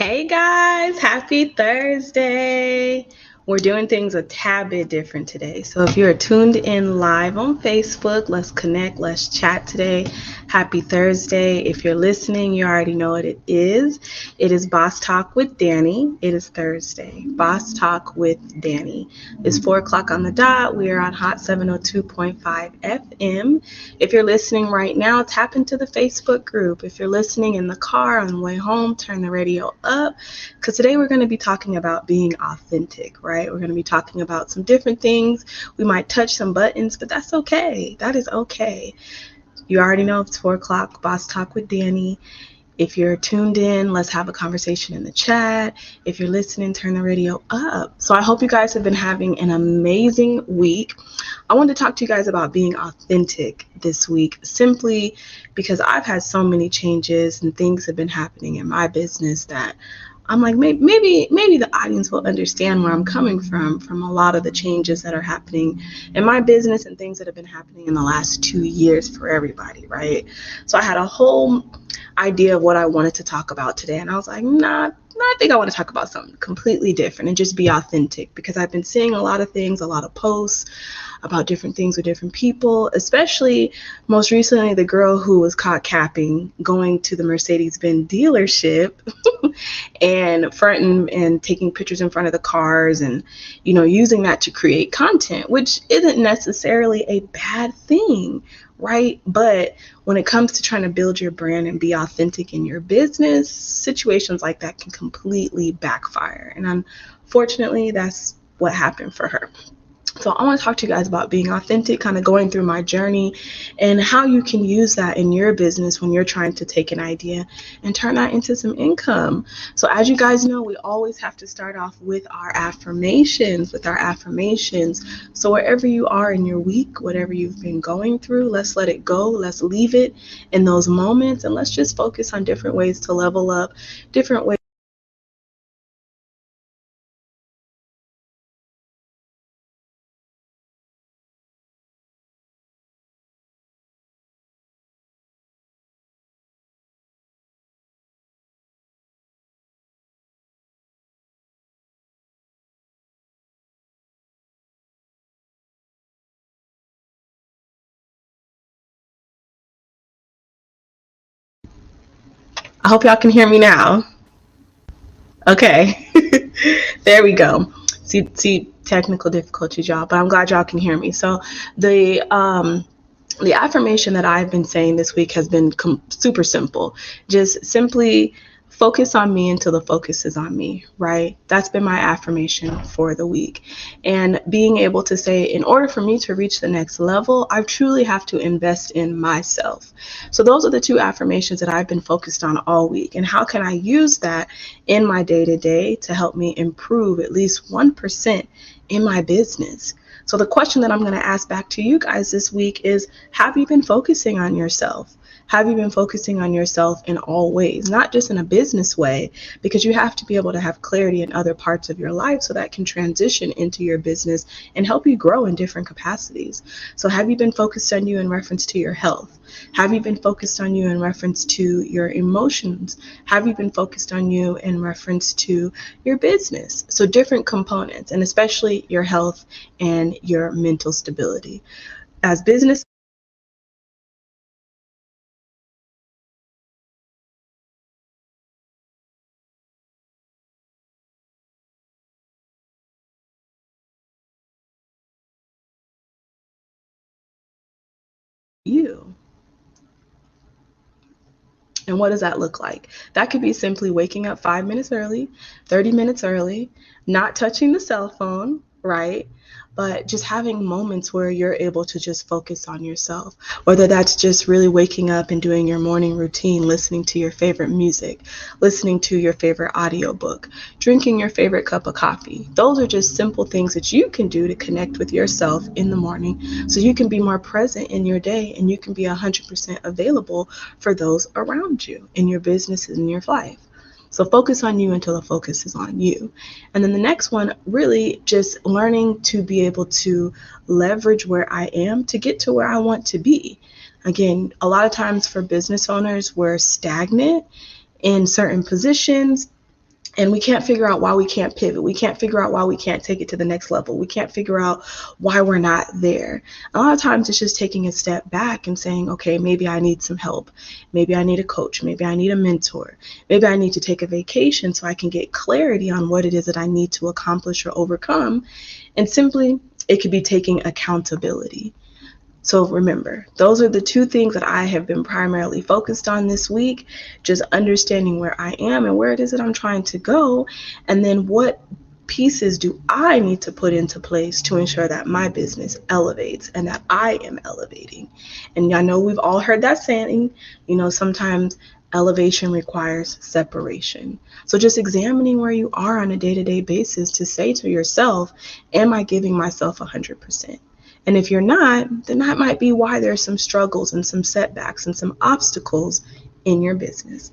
Hey guys, happy Thursday. We're doing things a tad bit different today. So if you're tuned in live on Facebook, let's connect, let's chat today. Happy Thursday. If you're listening, you already know what it is. It is Boss Talk with Danii. It is Thursday. Boss Talk with Danii. It's 4 o'clock on the dot. We are on Hot 702.5 FM. If you're listening right now, tap into the Facebook group. If you're listening in the car on the way home, turn the radio up because today we're going to be talking about being authentic, right? We're going to be talking about some different things. We might touch some buttons, but that's okay. That is okay. You already know it's 4 o'clock, Boss Talk with Danii. If you're tuned in, let's have a conversation in the chat. If you're listening, turn the radio up. So I hope you guys have been having an amazing week. I wanted to talk to you guys about being authentic this week, simply because I've had so many changes and things have been happening in my business that I'm like, maybe the audience will understand where I'm coming from a lot of the changes that are happening in my business and things that have been happening in the last 2 years for everybody, right? So I had a whole idea of what I wanted to talk about today, and I was like, nah, I think I want to talk about something completely different and just be authentic, because I've been seeing a lot of things, a lot of posts about different things with different people, especially most recently the girl who was caught capping, going to the Mercedes-Benz dealership and fronting and taking pictures in front of the cars and, using that to create content, which isn't necessarily a bad thing, right? But when it comes to trying to build your brand and be authentic in your business, situations like that can completely backfire. And unfortunately, that's what happened for her. So I want to talk to you guys about being authentic, kind of going through my journey and how you can use that in your business when you're trying to take an idea and turn that into some income. So as you guys know, we always have to start off with our affirmations, So wherever you are in your week, whatever you've been going through, let's let it go. Let's leave it in those moments, and let's just focus on different ways to level up, different ways I hope y'all can hear me now. Okay. There we go. See technical difficulties, y'all, but I'm glad y'all can hear me. So the affirmation that I've been saying this week has been super simple. Just simply focus on me until the focus is on me, right? That's been my affirmation for the week. And being able to say, in order for me to reach the next level, I truly have to invest in myself. So those are the two affirmations that I've been focused on all week. And how can I use that in my day-to-day to help me improve at least 1% in my business? So the question that I'm going to ask back to you guys this week is, have you been focusing on yourself? Have you been focusing on yourself in all ways, not just in a business way, because you have to be able to have clarity in other parts of your life so that can transition into your business and help you grow in different capacities. So have you been focused on you in reference to your health? Have you been focused on you in reference to your emotions? Have you been focused on you in reference to your business? So different components, and especially your health and your mental stability. As business you. And what does that look like? That could be simply waking up 5 minutes early, 30 minutes early, not touching the cell phone, right? But just having moments where you're able to just focus on yourself, whether that's just really waking up and doing your morning routine, listening to your favorite music, listening to your favorite audiobook, drinking your favorite cup of coffee. Those are just simple things that you can do to connect with yourself in the morning so you can be more present in your day and you can be 100% available for those around you in your business and in your life. So focus on you until the focus is on you. And then the next one, really just learning to be able to leverage where I am to get to where I want to be. Again, a lot of times for business owners, we're stagnant in certain positions And we can't figure out why we can't pivot. We can't figure out why we can't take it to the next level. We can't figure out why we're not there. A lot of times it's just taking a step back and saying, okay, maybe I need some help. Maybe I need a coach. Maybe I need a mentor. Maybe I need to take a vacation so I can get clarity on what it is that I need to accomplish or overcome. And simply, it could be taking accountability. So remember, those are the two things that I have been primarily focused on this week, just understanding where I am and where it is that I'm trying to go, and then what pieces do I need to put into place to ensure that my business elevates and that I am elevating. And I know we've all heard that saying, sometimes elevation requires separation. So just examining where you are on a day-to-day basis to say to yourself, am I giving myself 100%? And if you're not, then that might be why there's some struggles and some setbacks and some obstacles in your business.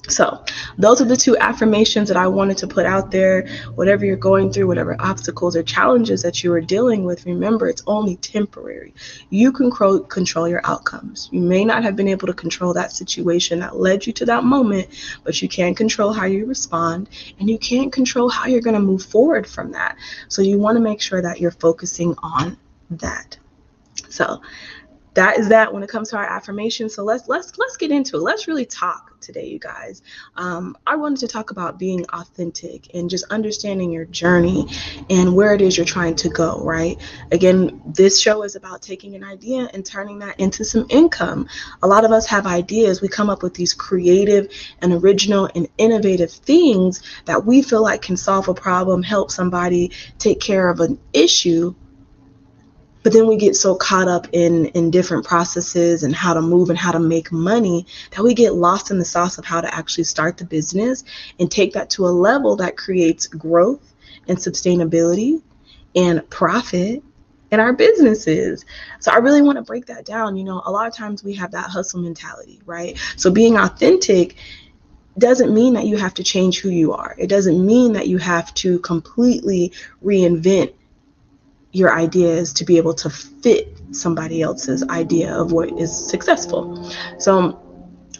So those are the two affirmations that I wanted to put out there. Whatever you're going through, whatever obstacles or challenges that you are dealing with, remember, it's only temporary. You can control your outcomes. You may not have been able to control that situation that led you to that moment, but you can control how you respond, and you can control how you're going to move forward from that. So you want to make sure that you're focusing on that. So that is that when it comes to our affirmations. So let's get into it. Let's really talk today, you guys. I wanted to talk about being authentic and just understanding your journey and where it is you're trying to go, right? Again, this show is about taking an idea and turning that into some income. A lot of us have ideas. We come up with these creative and original and innovative things that we feel like can solve a problem, help somebody, take care of an issue. But then we get so caught up in different processes and how to move and how to make money that we get lost in the sauce of how to actually start the business and take that to a level that creates growth and sustainability and profit in our businesses. So I really want to break that down. A lot of times we have that hustle mentality, right? So being authentic doesn't mean that you have to change who you are. It doesn't mean that you have to completely reinvent your ideas to be able to fit somebody else's idea of what is successful. So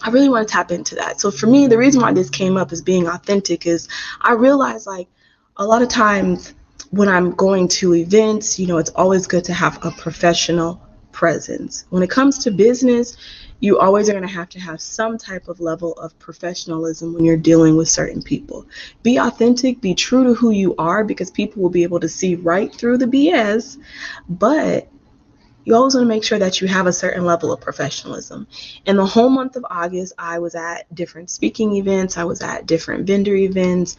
I really want to tap into that. So for me, the reason why this came up as being authentic is I realized like a lot of times when I'm going to events, it's always good to have a professional presence. When it comes to business, you always are going to have some type of level of professionalism when you're dealing with certain people. Be authentic, be true to who you are, because people will be able to see right through the BS, but you always want to make sure that you have a certain level of professionalism. In the whole month of August, I was at different speaking events. I was at different vendor events,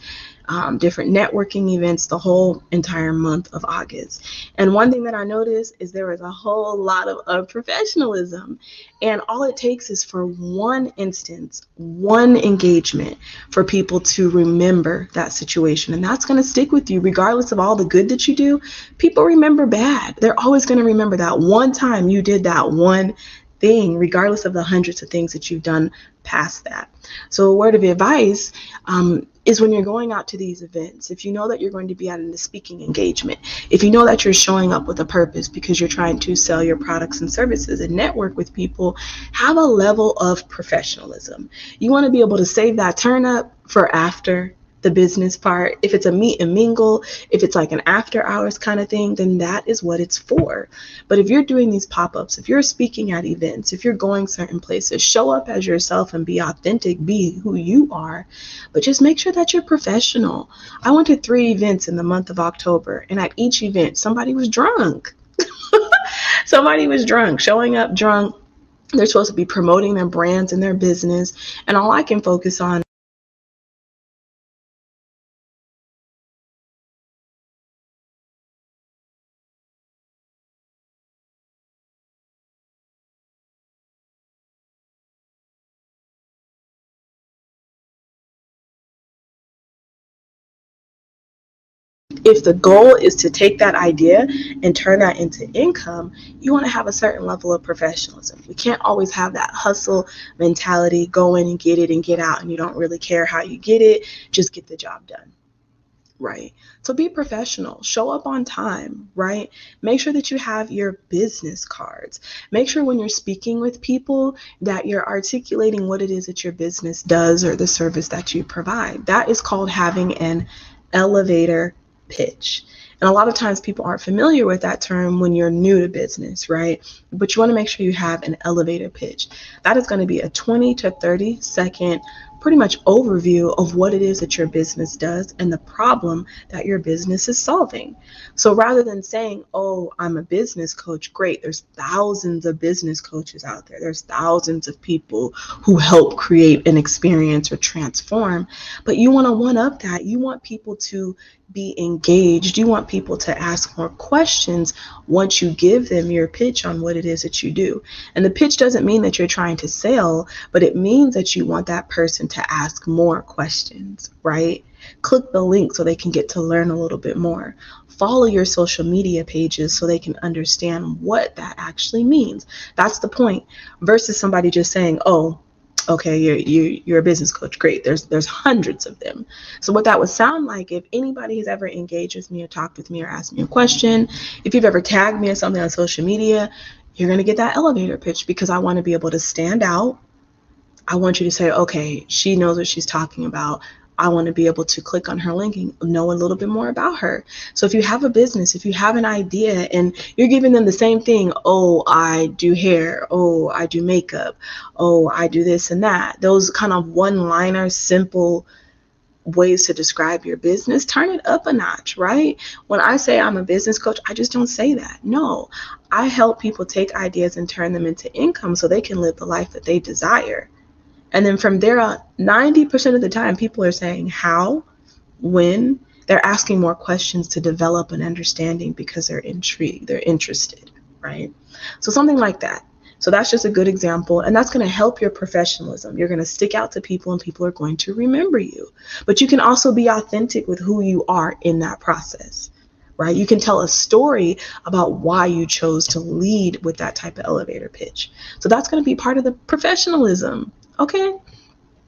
different networking events, the whole entire month of August. And one thing that I noticed is there was a whole lot of unprofessionalism. And all it takes is for one instance, one engagement for people to remember that situation. And that's going to stick with you regardless of all the good that you do. People remember bad. They're always going to remember that one time you did that one thing, regardless of the hundreds of things that you've done past that. So a word of advice is when you're going out to these events, if you know that you're going to be at a speaking engagement, if you know that you're showing up with a purpose because you're trying to sell your products and services and network with people, have a level of professionalism. You want to be able to save that turn up for after the business part. If it's a meet and mingle, if it's like an after hours kind of thing, then that is what it's for. But if you're doing these pop-ups, if you're speaking at events, if you're going certain places, show up as yourself and be authentic, be who you are, but just make sure that you're professional. I went to 3 events in the month of October, and at each event, somebody was drunk. Somebody was drunk, showing up drunk. They're supposed to be promoting their brands and their business, and all I can focus on if the goal is to take that idea and turn that into income, you want to have a certain level of professionalism. We can't always have that hustle mentality, go in and get it and get out, and you don't really care how you get it, just get the job done. right? So be professional, show up on time, right? Make sure that you have your business cards. Make sure when you're speaking with people that you're articulating what it is that your business does or the service that you provide. That is called having an elevator pitch. And a lot of times people aren't familiar with that term when you're new to business, right? But you want to make sure you have an elevator pitch. That is going to be a 20 to 30 second pretty much overview of what it is that your business does and the problem that your business is solving. So rather than saying, oh, I'm a business coach, great, there's thousands of business coaches out there. There's thousands of people who help create an experience or transform. But you want to one up that. You want people to be engaged. You want people to ask more questions once you give them your pitch on what it is that you do. And the pitch doesn't mean that you're trying to sell, but it means that you want that person to ask more questions, right? Click the link so they can get to learn a little bit more. Follow your social media pages so they can understand what that actually means. That's the point. Versus somebody just saying, oh, okay, you're a business coach. Great. There's hundreds of them. So what that would sound like, if anybody has ever engaged with me or talked with me or asked me a question, if you've ever tagged me in something on social media, you're going to get that elevator pitch because I want to be able to stand out. I want you to say, okay, she knows what she's talking about. I want to be able to click on her link and know a little bit more about her. So if you have a business, if you have an idea and you're giving them the same thing, oh, I do hair, oh, I do makeup, oh, I do this and that, those kind of one-liner, simple ways to describe your business, turn it up a notch, right? When I say I'm a business coach, I just don't say that. No, I help people take ideas and turn them into income so they can live the life that they desire. And then from there on, 90% of the time, people are saying how, when. They're asking more questions to develop an understanding because they're intrigued, they're interested, right? So something like that. So that's just a good example, and that's going to help your professionalism. You're going to stick out to people, and people are going to remember you. But you can also be authentic with who you are in that process, right? You can tell a story about why you chose to lead with that type of elevator pitch. So that's going to be part of the professionalism. Okay,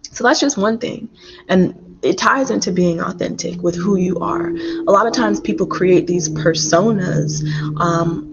so that's just one thing. And it ties into being authentic with who you are. A lot of times people create these personas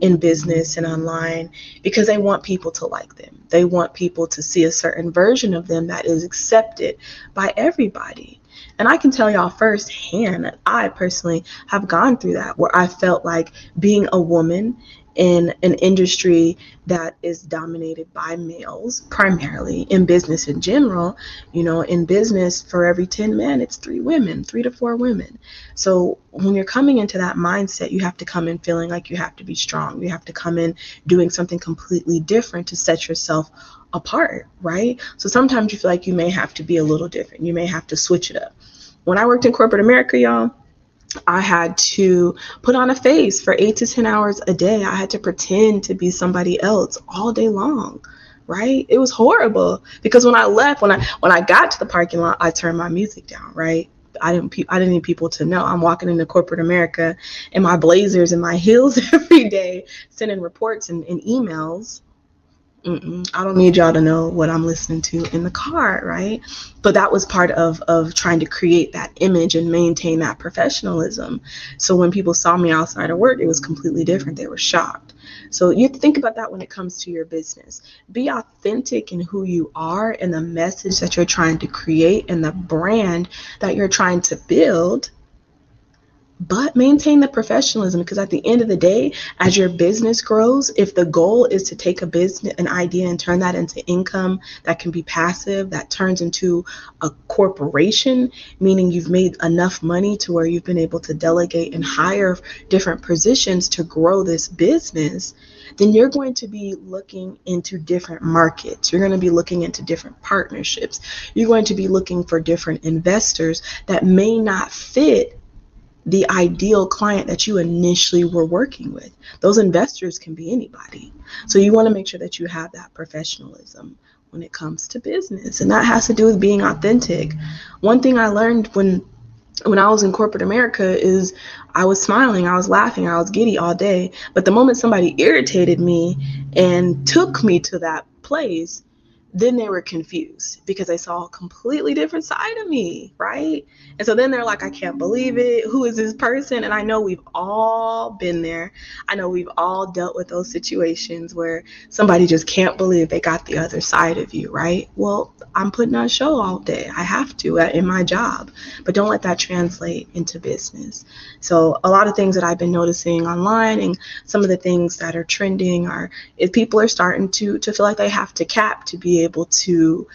in business and online because they want people to like them. They want people to see a certain version of them that is accepted by everybody. And I can tell y'all firsthand that I personally have gone through that, where I felt like being a woman in an industry that is dominated by males, primarily in business in general. You know, in business, for every 10 men, it's 3 women, 3 to 4 women. So when you're coming into that mindset, you have to come in feeling like you have to be strong. You have to come in doing something completely different to set yourself apart, right? So sometimes you feel like you may have to be a little different. You may have to switch it up. When I worked in corporate America, y'all, I had to put on a face for 8 to 10 hours a day. I had to pretend to be somebody else all day long, right? It was horrible because when I left, when I got to the parking lot, I turned my music down, right? I didn't need people to know. I'm walking into corporate America in my blazers and my heels every day, sending reports and emails. I don't need y'all to know what I'm listening to in the car, right? But that was part of trying to create that image and maintain that professionalism. So when people saw me outside of work, it was completely different. They were shocked. So you have to think about that when it comes to your business. Be authentic in who you are and the message that you're trying to create and the brand that you're trying to build. But maintain the professionalism, because at the end of the day, as your business grows, if the goal is to take an idea and turn that into income that can be passive, that turns into a corporation, meaning you've made enough money to where you've been able to delegate and hire different positions to grow this business, then you're going to be looking into different markets. You're going to be looking into different partnerships. You're going to be looking for different investors that may not fit the ideal client that you initially were working with. Those investors can be anybody. So you want to make sure that you have that professionalism when it comes to business. And that has to do with being authentic. One thing I learned when I was in corporate America is I was smiling, I was laughing, I was giddy all day. But the moment somebody irritated me and took me to that place, then they were confused because they saw a completely different side of me, right? And so then they're like, I can't believe it. Who is this person? And I know we've all been there. I know we've all dealt with those situations where somebody just can't believe they got the other side of you, right? Well, I'm putting on a show all day. I have to in my job, but don't let that translate into business. So a lot of things that I've been noticing online and some of the things that are trending are if people are starting to feel like they have to cap to be able to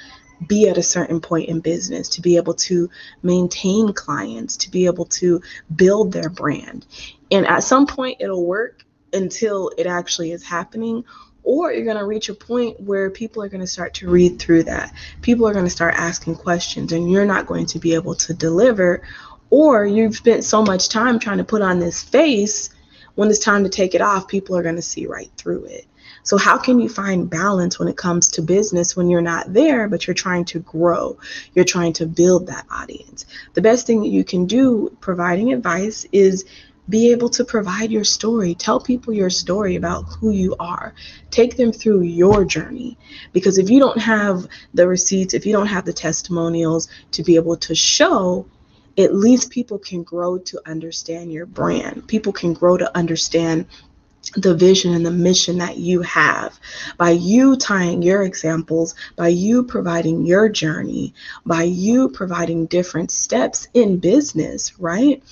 be at a certain point in business, to be able to maintain clients, to be able to build their brand. And at some point it'll work until it actually is happening, or you're going to reach a point where people are going to start to read through that. People are going to start asking questions and you're not going to be able to deliver, or you've spent so much time trying to put on this face. When it's time to take it off, people are going to see right through it. So how can you find balance when it comes to business when you're not there, but you're trying to grow? You're trying to build that audience. The best thing that you can do, providing advice, is be able to provide your story. Tell people your story about who you are. Take them through your journey. Because if you don't have the receipts, if you don't have the testimonials to be able to show, at least people can grow to understand your brand. People can grow to understand the vision and the mission that you have by you tying your examples, by you providing your journey, by you providing different steps in business, right?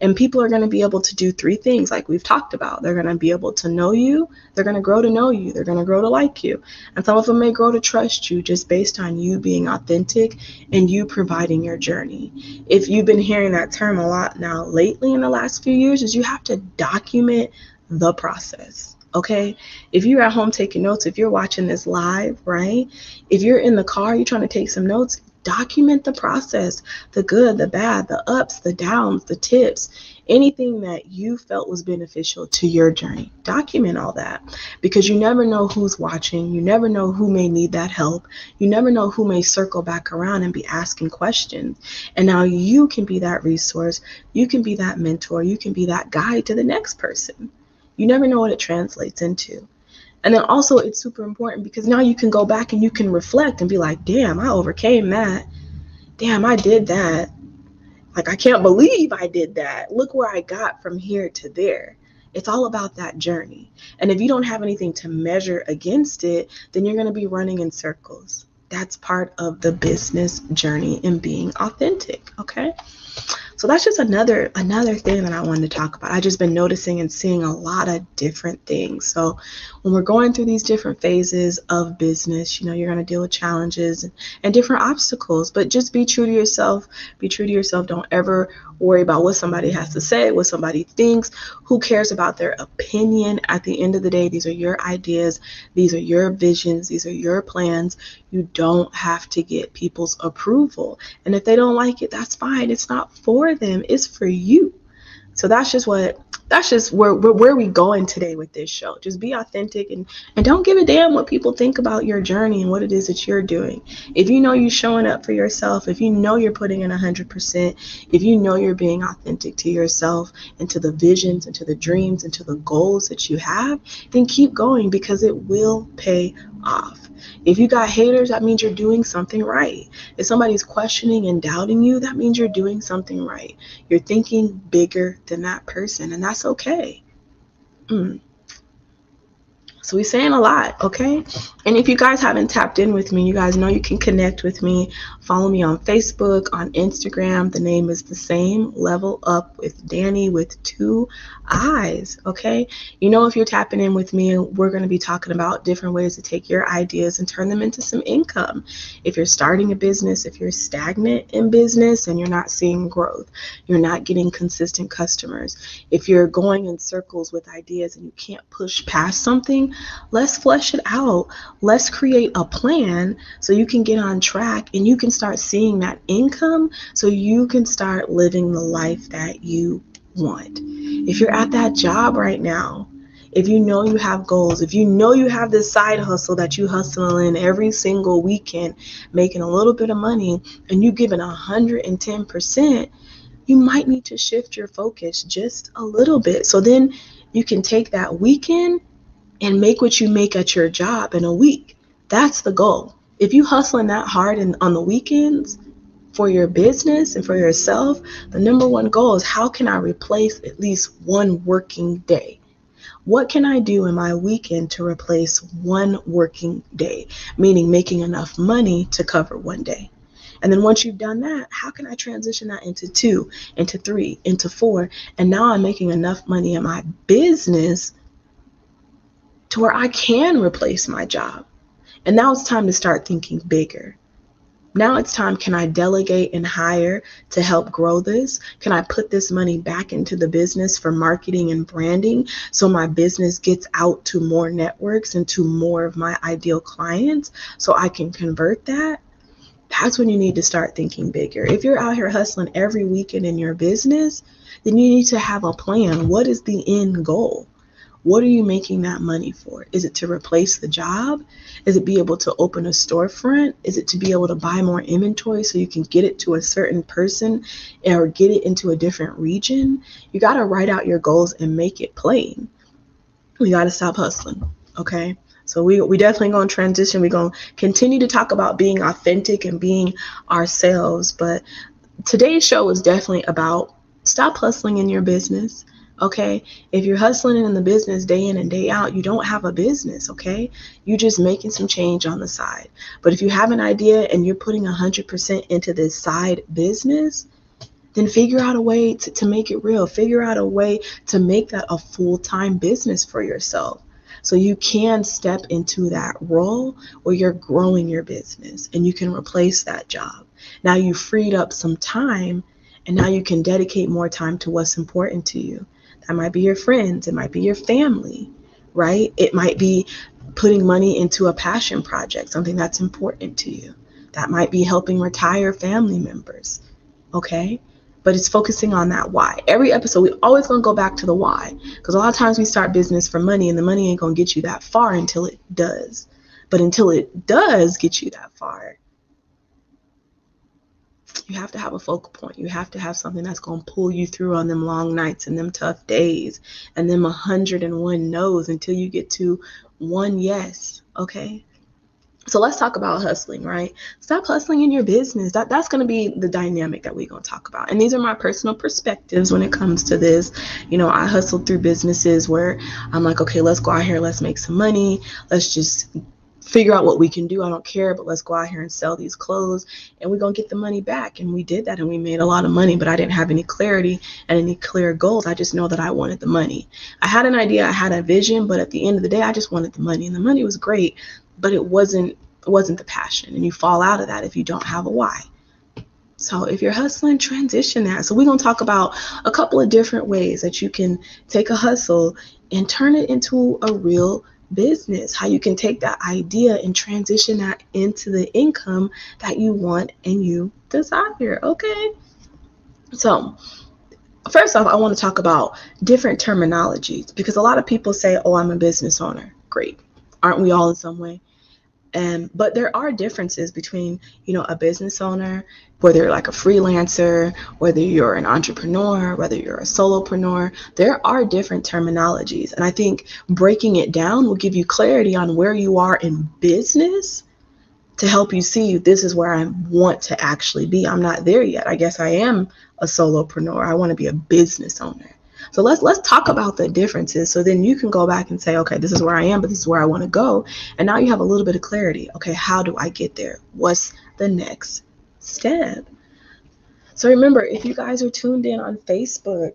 And people are going to be able to do three things like we've talked about. They're going to be able to know you, they're going to grow to know you, they're going to grow to like you, and some of them may grow to trust you just based on you being authentic and you providing your journey. If you've been hearing that term a lot now lately in the last few years, is you have to document the process. Okay, if you're at home taking notes, if you're watching this live, right, if you're in the car, you're trying to take some notes, document the process, the good, the bad, the ups, the downs, the tips, anything that you felt was beneficial to your journey. Document all that, because you never know who's watching. You never know who may need that help. You never know who may circle back around and be asking questions. And now you can be that resource. You can be that mentor. You can be that guide to the next person. You never know what it translates into. And then also it's super important because now you can go back and you can reflect and be like, damn, I overcame that. Damn, I did that. Like, I can't believe I did that. Look where I got from here to there. It's all about that journey. And if you don't have anything to measure against it, then you're going to be running in circles. That's part of the business journey and being authentic. Okay. So that's just another thing that I wanted to talk about. I just been noticing and seeing a lot of different things. So when we're going through these different phases of business, you're going to deal with challenges and different obstacles, but just be true to yourself. Be true to yourself. Don't ever worry about what somebody has to say, what somebody thinks. Who cares about their opinion? At the end of the day, these are your ideas. These are your visions. These are your plans. You don't have to get people's approval. And if they don't like it, that's fine. It's not for them. It's for you. So that's just where we going today with this show. Just be authentic and don't give a damn what people think about your journey and what it is that you're doing. If you know you're showing up for yourself, if you know you're putting in 100%, if you know you're being authentic to yourself and to the visions and to the dreams and to the goals that you have, then keep going because it will pay off. If you got haters, that means you're doing something right. If somebody's questioning and doubting you, that means you're doing something right. You're thinking bigger than that person, and that's okay. So we're saying a lot, okay? And if you guys haven't tapped in with me, you guys know you can connect with me. Follow me on Facebook, on Instagram. The name is the same, Level Up with Danii with 2 eyes, okay? If you're tapping in with me, we're going to be talking about different ways to take your ideas and turn them into some income. If you're starting a business, if you're stagnant in business and you're not seeing growth, you're not getting consistent customers, if you're going in circles with ideas and you can't push past something, let's flesh it out. Let's create a plan so you can get on track and you can start seeing that income so you can start living the life that you want. If you're at that job right now, if you know you have goals, if you know you have this side hustle that you hustle in every single weekend, making a little bit of money, and you giving 110%, you might need to shift your focus just a little bit. So then you can take that weekend and make what you make at your job in a week. That's the goal. If you hustling that hard on the weekends for your business and for yourself, the number one goal is, how can I replace at least one working day? What can I do in my weekend to replace one working day? Meaning making enough money to cover one day. And then once you've done that, how can I transition that into 2, into 3, into 4? And now I'm making enough money in my business to where I can replace my job. And now it's time to start thinking bigger. Now it's time, can I delegate and hire to help grow this? Can I put this money back into the business for marketing and branding so my business gets out to more networks and to more of my ideal clients so I can convert that? That's when you need to start thinking bigger. If you're out here hustling every weekend in your business, then you need to have a plan. What is the end goal? What are you making that money for? Is it to replace the job? Is it be able to open a storefront? Is it to be able to buy more inventory so you can get it to a certain person or get it into a different region? You got to write out your goals and make it plain. We got to stop hustling, okay? So we definitely going to transition. We're going to continue to talk about being authentic and being ourselves. But today's show is definitely about stop hustling in your business. Okay, if you're hustling in the business day in and day out, you don't have a business, okay? You're just making some change on the side. But if you have an idea and you're putting 100% into this side business, then figure out a way to make it real. Figure out a way to make that a full-time business for yourself. So you can step into that role where you're growing your business and you can replace that job. Now you freed up some time and now you can dedicate more time to what's important to you. That might be your friends. It might be your family, right? It might be putting money into a passion project, something that's important to you. That might be helping retire family members, okay? But it's focusing on that why. Every episode, we always going to go back to the why. Because a lot of times we start business for money and the money ain't going to get you that far until it does. But until it does get you that far, you have to have a focal point. You have to have something that's going to pull you through on them long nights and them tough days and them 101 no's until you get to one yes, okay? So let's talk about hustling, right? Stop hustling in your business. That's going to be the dynamic that we're going to talk about. And these are my personal perspectives when it comes to this. You know, I hustled through businesses where I'm like, okay, let's go out here. Let's make some money. Let's just figure out what we can do. I don't care, but let's go out here and sell these clothes and we're going to get the money back. And we did that and we made a lot of money, but I didn't have any clarity and any clear goals. I just know that I wanted the money. I had an idea, I had a vision, but at the end of the day, I just wanted the money, and the money was great, but it wasn't the passion. And you fall out of that if you don't have a why. So if you're hustling, transition that. So we're going to talk about a couple of different ways that you can take a hustle and turn it into a real business, how you can take that idea and transition that into the income that you want and you desire, okay? So first off, I want to talk about different terminologies, because a lot of people say, oh, I'm a business owner. Great. Aren't we all in some way? But there are differences between, you know, a business owner, whether you're like a freelancer, whether you're an entrepreneur, whether you're a solopreneur. There are different terminologies. And I think breaking it down will give you clarity on where you are in business to help you see this is where I want to actually be. I'm not there yet. I guess I am a solopreneur. I want to be a business owner. So let's talk about the differences, so then you can go back and say, okay, this is where I am, but this is where I want to go. And now you have a little bit of clarity. Okay, how do I get there? What's the next step? So remember, if you guys are tuned in on Facebook,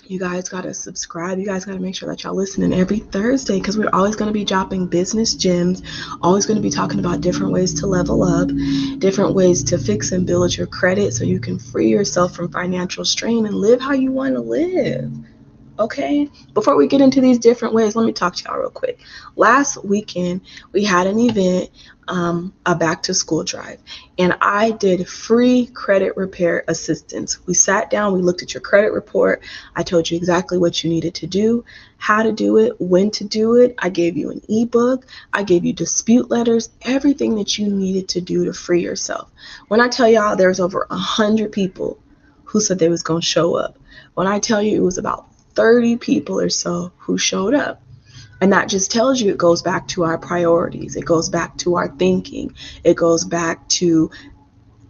you guys got to subscribe. You guys got to make sure that y'all listening every Thursday, because we're always going to be dropping business gems, always going to be talking about different ways to level up, different ways to fix and build your credit so you can free yourself from financial strain and live how you want to live. Okay, before we get into these different ways, let me talk to y'all real quick. Last weekend, we had an event, a back to school drive, and I did free credit repair assistance. We sat down, we looked at your credit report. I told you exactly what you needed to do, how to do it, when to do it. I gave you an ebook. I gave you dispute letters, everything that you needed to do to free yourself. When I tell y'all there's over 100 people who said they was going to show up, when I tell you it was about 30 people or so who showed up. And that just tells you it goes back to our priorities. It goes back to our thinking. It goes back to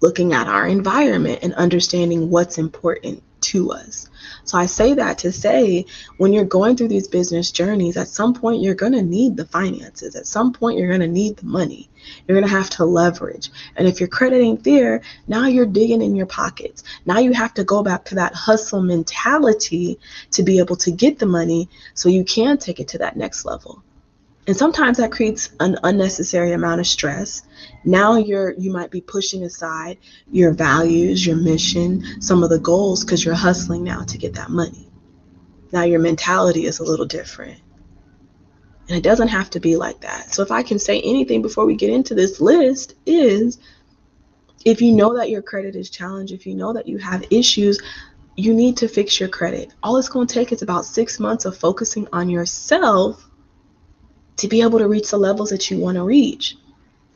looking at our environment and understanding what's important to us. So I say that to say, when you're going through these business journeys, at some point you're going to need the finances. At some point you're going to need the money. You're going to have to leverage. And if your credit ain't there, now you're digging in your pockets. Now you have to go back to that hustle mentality to be able to get the money so you can take it to that next level. And sometimes that creates an unnecessary amount of stress. Now you might be pushing aside your values, your mission, some of the goals, because you're hustling now to get that money. Now your mentality is a little different. And it doesn't have to be like that. So if I can say anything before we get into this list is, if you know that your credit is challenged, if you know that you have issues, you need to fix your credit. All it's going to take is about 6 months of focusing on yourself to be able to reach the levels that you want to reach.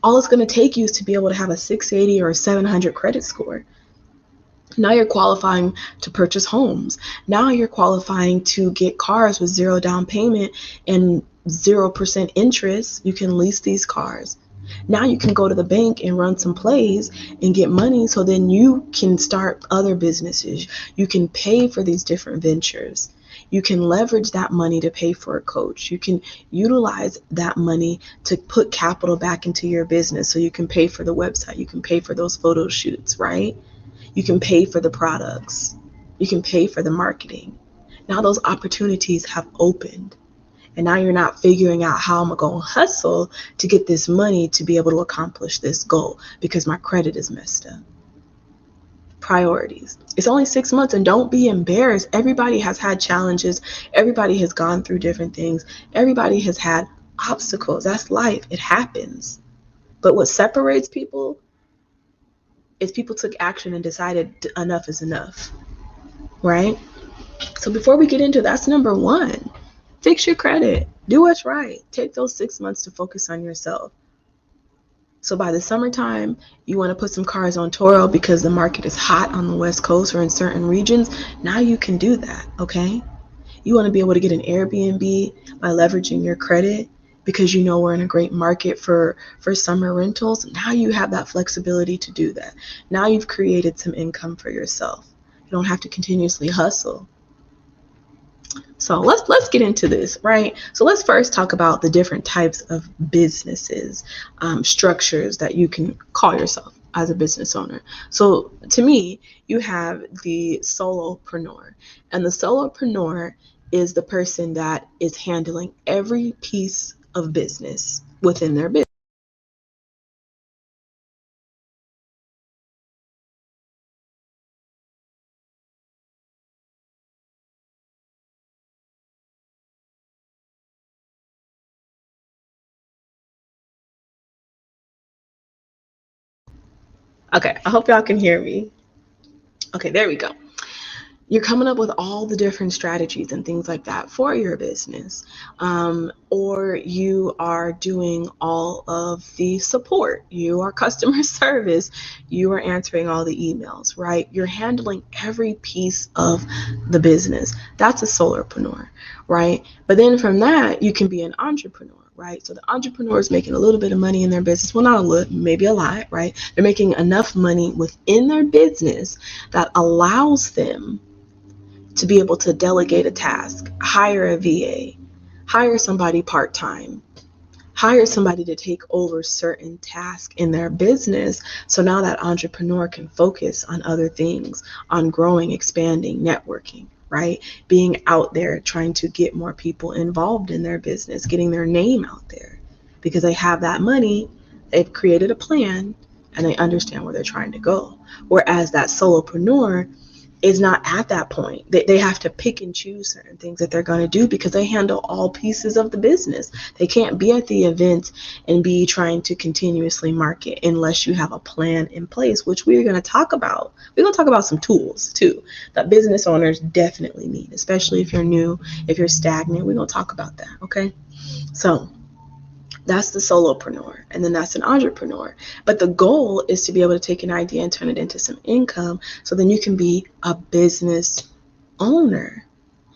All it's going to take you is to be able to have a 680 or a 700 credit score. Now you're qualifying to purchase homes. Now you're qualifying to get cars with zero down payment and 0% interest. You can lease these cars. Now you can go to the bank and run some plays and get money, so then you can start other businesses. You can pay for these different ventures. You can leverage that money to pay for a coach. You can utilize that money to put capital back into your business so you can pay for the website. You can pay for those photo shoots, right? You can pay for the products. You can pay for the marketing. Now those opportunities have opened. And now you're not figuring out how I'm going to hustle to get this money to be able to accomplish this goal because my credit is messed up. Priorities. It's only 6 months, and don't be embarrassed. Everybody has had challenges. Everybody has gone through different things. Everybody has had obstacles. That's life. It happens. But what separates people is people took action and decided enough is enough, right? So before we get into that's number one. Fix your credit. Do what's right. Take those 6 months to focus on yourself. So by the summertime, you want to put some cars on Toro because the market is hot on the West Coast or in certain regions. Now you can do that, okay? You want to be able to get an Airbnb by leveraging your credit because you know we're in a great market for summer rentals. Now you have that flexibility to do that. Now you've created some income for yourself. You don't have to continuously hustle. So let's get into this, right? So let's first talk about the different types of businesses, structures that you can call yourself as a business owner. So to me, you have the solopreneur, and the solopreneur is the person that is handling every piece of business within their business. Okay, I hope y'all can hear me. Okay, there we go. You're coming up with all the different strategies and things like that for your business, or you are doing all of the support. You are customer service. You are answering all the emails, right? You're handling every piece of the business. That's a solopreneur, right? But then from that, you can be an entrepreneur. Right? So the entrepreneur is making a little bit of money in their business. Well, not a little, maybe a lot, right? They're making enough money within their business that allows them to be able to delegate a task, hire a VA, hire somebody part-time, hire somebody to take over certain tasks in their business. So now that entrepreneur can focus on other things, on growing, expanding, networking, right? Being out there, trying to get more people involved in their business, getting their name out there because they have that money, they've created a plan, and they understand where they're trying to go. Whereas that solopreneur is not at that point. They have to pick and choose certain things that they're going to do because they handle all pieces of the business. They can't be at the event and be trying to continuously market unless you have a plan in place, which we're going to talk about. We're going to talk about some tools too that business owners definitely need, especially if you're new, if you're stagnant. We're going to talk about that, okay? So that's the solopreneur, and then that's an entrepreneur. But the goal is to be able to take an idea and turn it into some income so then you can be a business owner,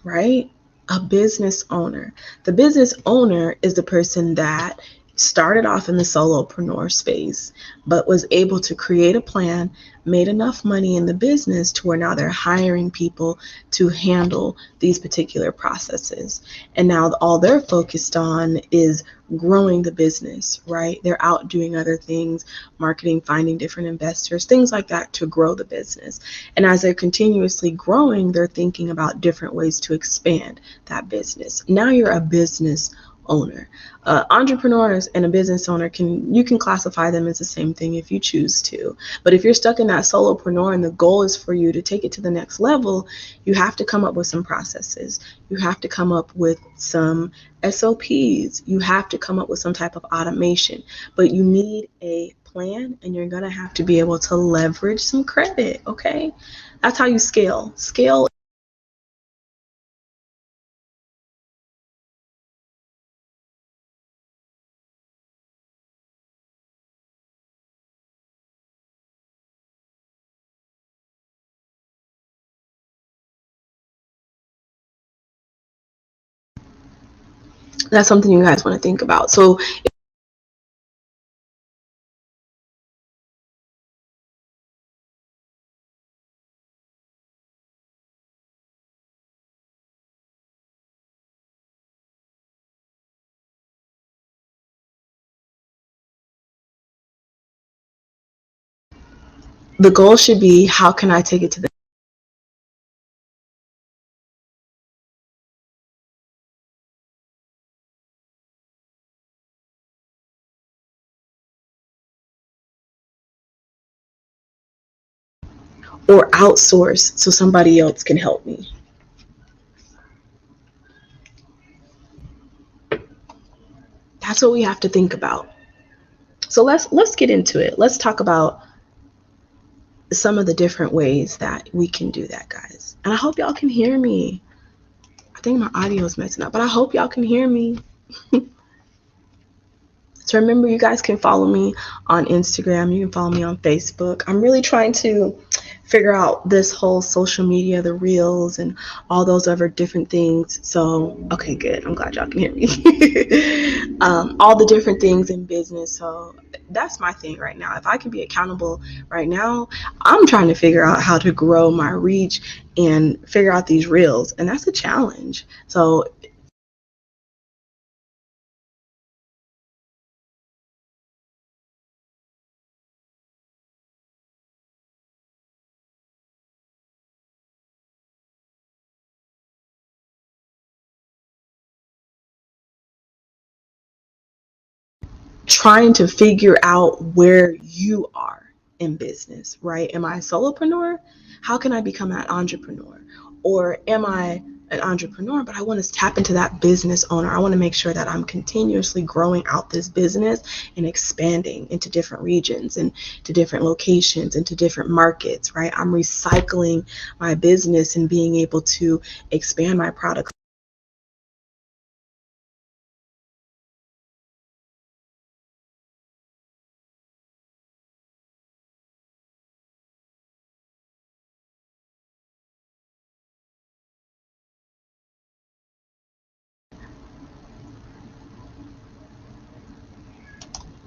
right? A business owner. The business owner is the person that started off in the solopreneur space, but was able to create a plan, made enough money in the business to where now they're hiring people to handle these particular processes. And now all they're focused on is growing the business, right? They're out doing other things, marketing, finding different investors, things like that to grow the business. And as they're continuously growing, they're thinking about different ways to expand that business. Now you're a business owner. Entrepreneurs and a business owner, you can classify them as the same thing if you choose to. But if you're stuck in that solopreneur and the goal is for you to take it to the next level, you have to come up with some processes. You have to come up with some SOPs. You have to come up with some type of automation. But you need a plan, and you're going to have to be able to leverage some credit, okay? That's how you scale. Scale. That's something you guys want to think about. So the goal should be, how can I take it to or outsource so somebody else can help me? That's what we have to think about. So let's get into it. Let's talk about some of the different ways that we can do that, guys. And I hope y'all can hear me. I think my audio is messing up, but I hope y'all can hear me. So remember, you guys can follow me on Instagram. You can follow me on Facebook. I'm really trying to figure out this whole social media, the reels, and all those other different things. So, okay, good. I'm glad y'all can hear me. All the different things in business. So that's my thing right now. If I can be accountable right now, I'm trying to figure out how to grow my reach and figure out these reels. And that's a challenge. So trying to figure out where you are in business, right? Am I a solopreneur? How can I become an entrepreneur? Or am I an entrepreneur, but I want to tap into that business owner? I want to make sure that I'm continuously growing out this business and expanding into different regions and to different locations and to different markets, right? I'm recycling my business and being able to expand my products.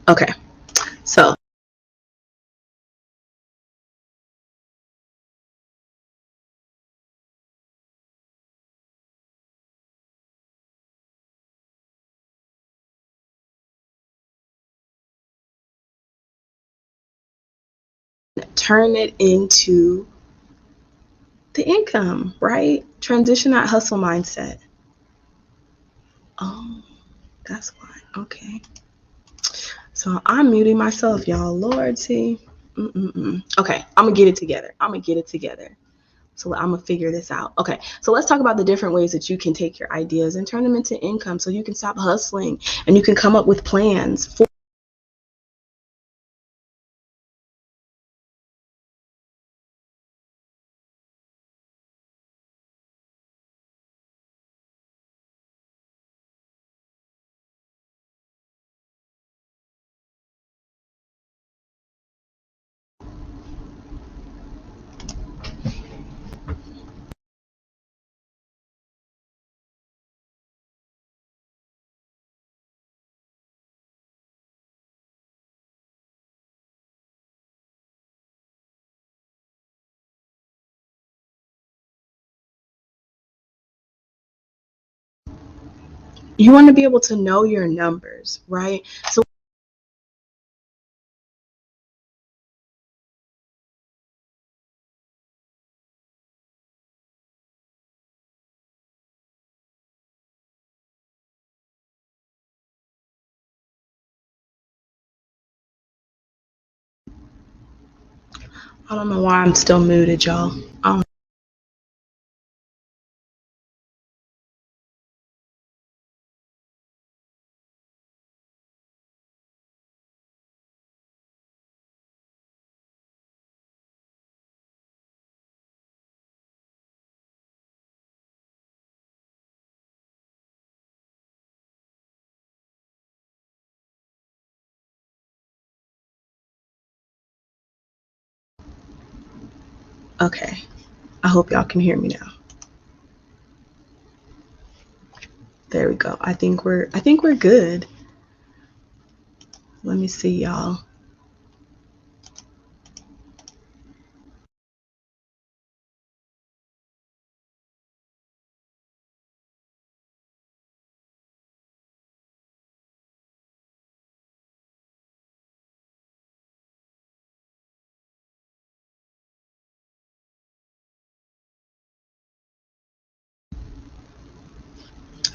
Okay, so turn it into the income, right? Transition that hustle mindset. Oh, that's why. Okay. So I'm muting myself, y'all. Lord, see. Okay, I'm gonna get it together. I'm gonna get it together. So I'm gonna figure this out. Okay, so let's talk about the different ways that you can take your ideas and turn them into income, so you can stop hustling and you can come up with plans for you want to be able to know your numbers, right? So I don't know why I'm still muted, y'all. Okay. I hope y'all can hear me now. There we go. I think we're good. Let me see y'all.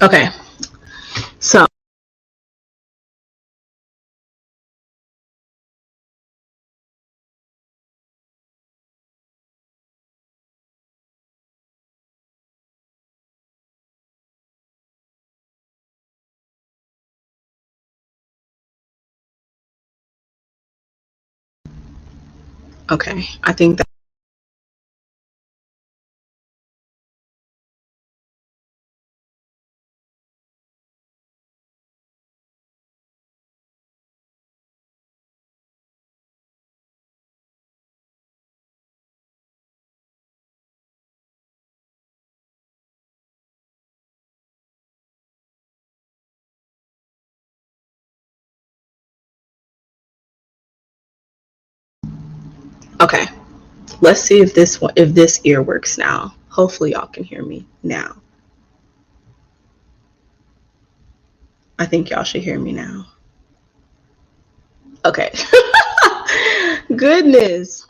Okay. So, okay. I think that okay. Let's see if this ear works now. Hopefully y'all can hear me now. I think y'all should hear me now. Okay. Goodness.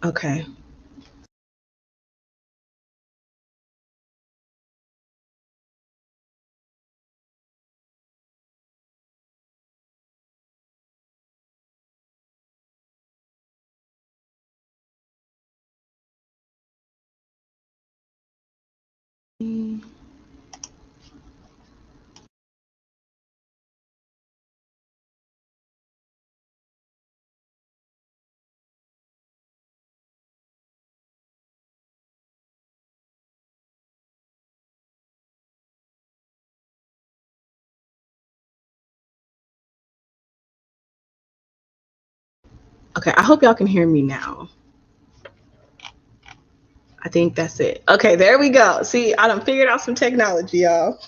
Okay. Okay, I hope y'all can hear me now. I think that's it. Okay, there we go. See, I done figured out some technology, y'all.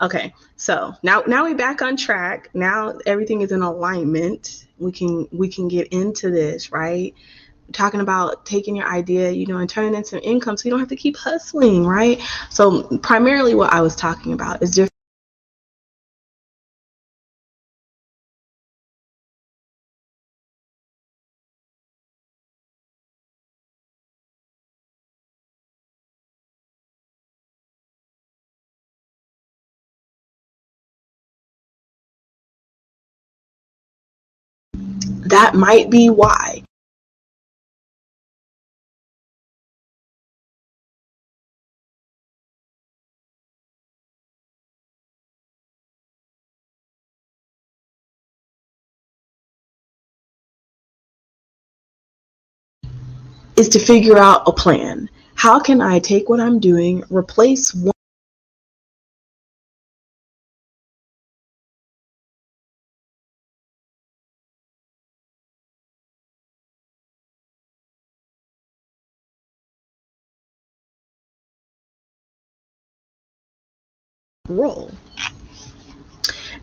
Okay, so now we back on track. Now everything is in alignment. We can get into this, right? Talking about taking your idea, and turning it into income so you don't have to keep hustling, right? So primarily what I was talking about is different. That might be why. Is to figure out a plan. How can I take what I'm doing, replace one roll.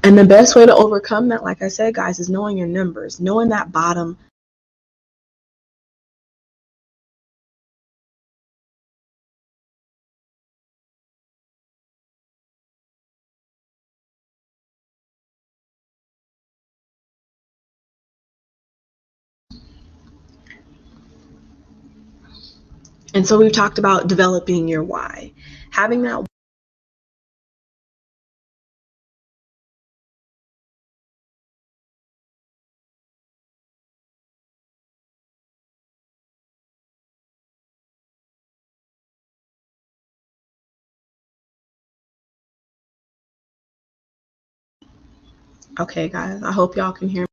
And the best way to overcome that, like I said, guys, is knowing your numbers, knowing that bottom. And so we've talked about developing your why, having that. Okay, guys, I hope y'all can hear me.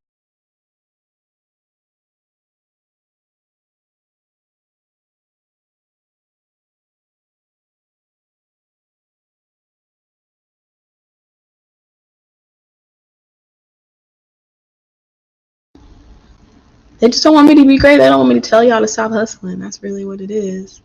They just don't want me to be great. They don't want me to tell y'all to stop hustling. That's really what it is.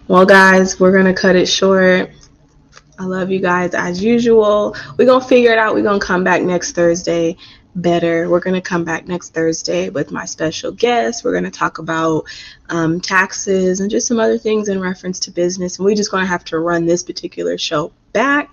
Well, guys, we're going to cut it short. I love you guys as usual. We're going to figure it out. We're going to come back next Thursday better. We're going to come back next Thursday with my special guest. We're going to talk about taxes and just some other things in reference to business. And we're just going to have to run this particular show back.